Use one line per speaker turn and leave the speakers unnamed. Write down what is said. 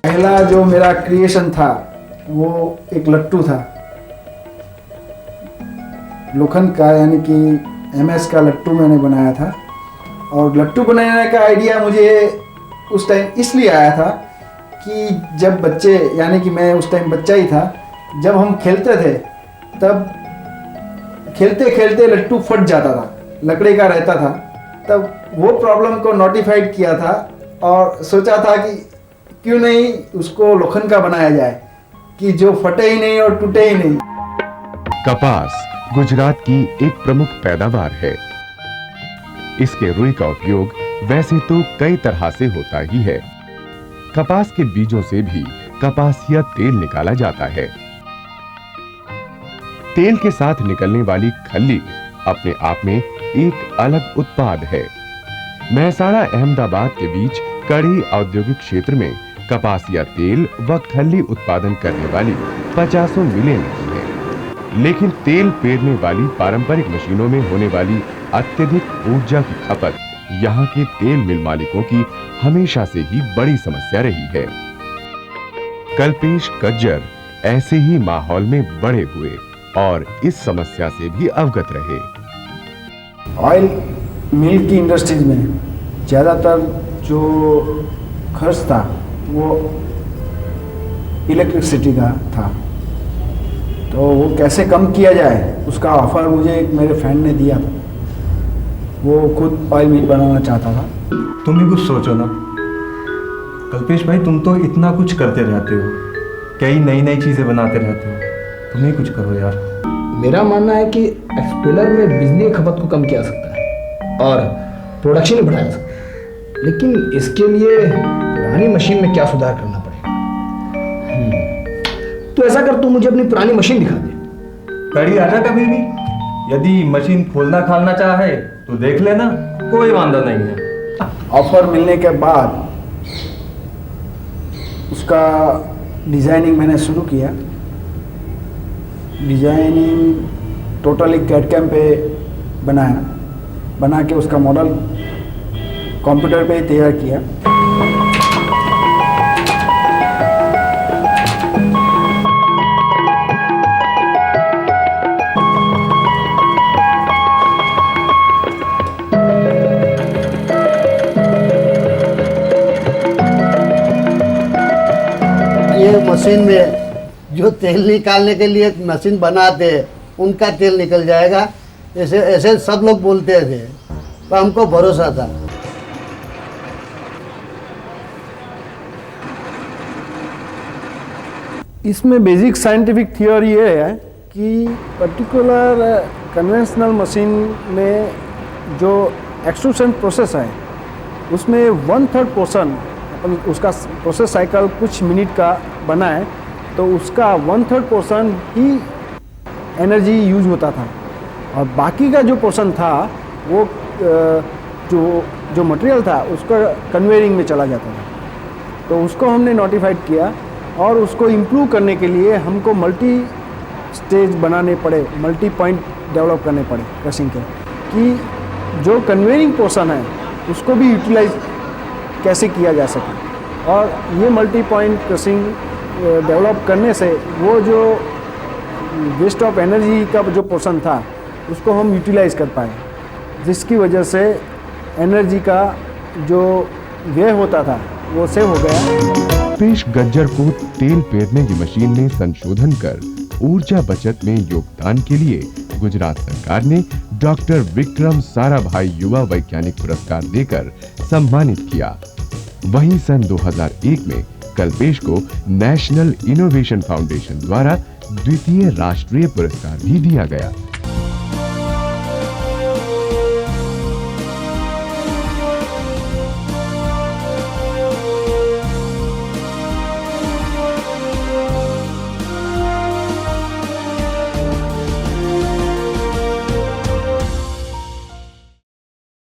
पहला जो मेरा क्रिएशन था वो एक लट्टू था, लोखंड का, यानी कि MS का लट्टू मैंने बनाया था। और लट्टू बनाने का आइडिया मुझे उस टाइम इसलिए आया था कि जब बच्चे, यानी कि मैं उस टाइम बच्चा ही था, जब हम खेलते थे तब खेलते खेलते लट्टू फट जाता था, लकड़ी का रहता था। तब वो प्रॉब्लम को नोटिफाइड किया था और सोचा था कि क्यों नहीं उसको लोखंड का बनाया जाए कि जो फटे ही नहीं और टूटे ही नहीं।
कपास गुजरात की एक प्रमुख पैदावार है। इसके रुई का उपयोग वैसे तो कई तरह से होता ही है। कपास के बीजों से भी कपासिया तेल निकाला जाता है। तेल के साथ निकलने वाली खल्ली अपने आप में एक अलग उत्पाद है। महसाणा अहमदाबाद के बीच कड़ी औद्योगिक क्षेत्र में कपासिया तेल व खल्ली उत्पादन करने वाली 50 मिलें नहीं है, लेकिन तेल पेरने वाली पारंपरिक मशीनों में होने वाली अत्यधिक ऊर्जा की खपत यहाँ के तेल मिल मालिकों की हमेशा से ही बड़ी समस्या रही है। कल्पेश गज्जर ऐसे ही माहौल में बड़े हुए और इस समस्या से भी अवगत रहे।
ऑयल मिल की इंडस्ट्रीज में ज़्यादातर जो खर्च था वो इलेक्ट्रिसिटी का था, तो वो कैसे कम किया जाए उसका ऑफर मुझे एक मेरे फ्रेंड ने दिया था। वो खुद ऑयल मिल बनाना चाहता था।
तुम भी कुछ सोचो ना कल्पेश भाई, तुम तो इतना कुछ करते रहते हो, कई नई नई चीज़ें बनाते रहते हो, तुम ही कुछ करो यार।
मेरा मानना है कि एक्सपेलर में बिजली की खपत को कम किया जा सकता है और प्रोडक्शन बढ़ाया जा सकता है, लेकिन इसके लिए पुरानी मशीन में क्या सुधार करना पड़ेगा। तो ऐसा कर, तू मुझे अपनी पुरानी मशीन दिखा दे।
कड़ी आजा कभी भी, यदि मशीन खोलना खालना चाहे तो देख लेना, कोई वांदा नहीं है।
ऑफर मिलने के बाद उसका डिज़ाइनिंग मैंने शुरू किया। डिज़ाइनिंग टोटली कैड-कैम पे बनाया, बना के उसका मॉडल कंप्यूटर पे ही तैयार किया।
ये मशीन में जो तेल निकालने के लिए मशीन बनाते हैं उनका तेल निकल जाएगा, ऐसे ऐसे सब लोग बोलते थे, तो हमको भरोसा था।
इसमें बेसिक साइंटिफिक थियोरी ये है कि पर्टिकुलर कन्वेंशनल मशीन में जो एक्सट्रूशन प्रोसेस है उसमें 1/3 पोर्शन अपन उसका प्रोसेस साइकिल कुछ मिनट का बना है, तो उसका 1/3 पोर्शन ही एनर्जी यूज होता था और बाकी का जो पोर्शन था वो जो मटेरियल था उसका कन्वेयरिंग में चला जाता था। तो उसको हमने नोटिफाइड किया और उसको इम्प्रूव करने के लिए हमको मल्टी स्टेज बनाने पड़े, मल्टी पॉइंट डेवलप करने पड़े क्रशिंग के, कि जो कन्वेयरिंग पोर्शन है उसको भी यूटिलाइज कैसे किया जा सके। और ये मल्टी पॉइंट क्रशिंग डेवलप करने से वो जो वेस्ट ऑफ एनर्जी का जो पोर्शन था उसको हम यूटिलाइज कर पाए, जिसकी वजह से एनर्जी का जो व्यय होता था वो सेव हो गया।
कल्पेश गज्जर को तेल पेरने की मशीन में संशोधन कर ऊर्जा बचत में योगदान के लिए गुजरात सरकार ने डॉक्टर विक्रम साराभाई युवा वैज्ञानिक पुरस्कार देकर सम्मानित किया। वहीं सन 2001 में कल्पेश को नेशनल इनोवेशन फाउंडेशन द्वारा द्वितीय राष्ट्रीय पुरस्कार भी दिया गया।